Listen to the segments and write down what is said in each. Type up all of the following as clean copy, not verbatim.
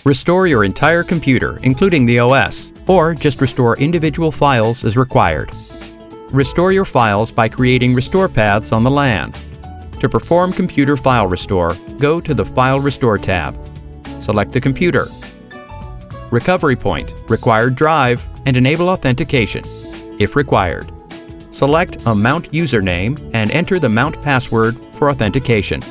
Restore your entire computer, including the OS, or just restore individual files as required. Restore your files by creating restore paths on the LAN. To perform computer file restore, go to the File Restore tab. Select the computer, recovery point, required drive, and enable authentication, if required. Select a mount username and enter the mount password for authentication.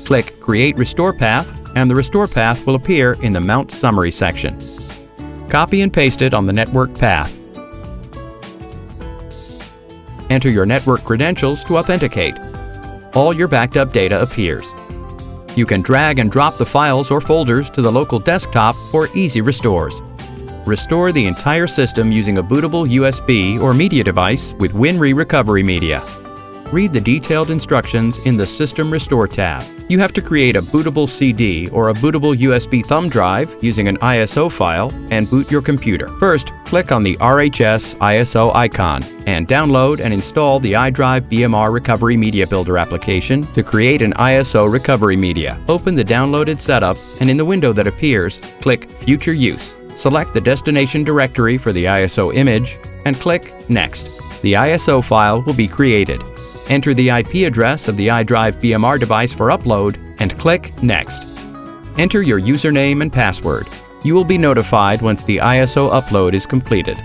Click Create Restore Path, and the restore path will appear in the Mount Summary section. Copy and paste it on the network path. Enter your network credentials to authenticate. All your backed up data appears. You can drag and drop the files or folders to the local desktop for easy restores. Restore the entire system using a bootable USB or media device with WinRe recovery media. Read the detailed instructions in the System Restore tab. You have to create a bootable CD or a bootable USB thumb drive using an ISO file and boot your computer. First, click on the RHS ISO icon and download and install the IDrive BMR Recovery Media Builder application to create an ISO recovery media. Open the downloaded setup, and in the window that appears, click Future Use. Select the destination directory for the ISO image and click Next. The ISO file will be created. Enter the IP address of the iDrive BMR device for upload and click Next. Enter your username and password. You will be notified once the ISO upload is completed.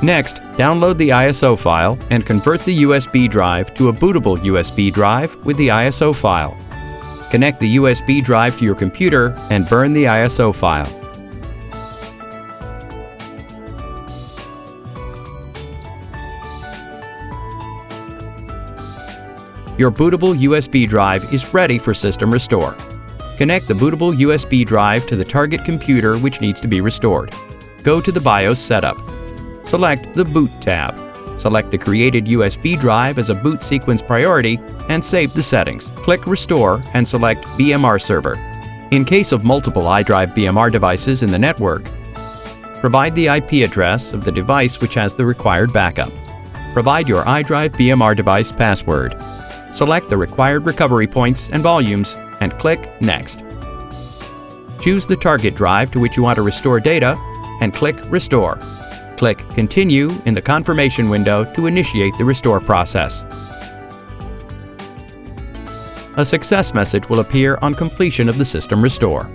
Next, download the ISO file and convert the USB drive to a bootable USB drive with the ISO file. Connect the USB drive to your computer and burn the ISO file. Your bootable USB drive is ready for system restore. Connect the bootable USB drive to the target computer which needs to be restored. Go to the BIOS setup. Select the Boot tab. Select the created USB drive as a boot sequence priority and save the settings. Click Restore and select BMR Server. In case of multiple iDrive BMR devices in the network, provide the IP address of the device which has the required backup. Provide your iDrive BMR device password. Select the required recovery points and volumes and click Next. Choose the target drive to which you want to restore data and click Restore. Click Continue in the confirmation window to initiate the restore process. A success message will appear on completion of the system restore.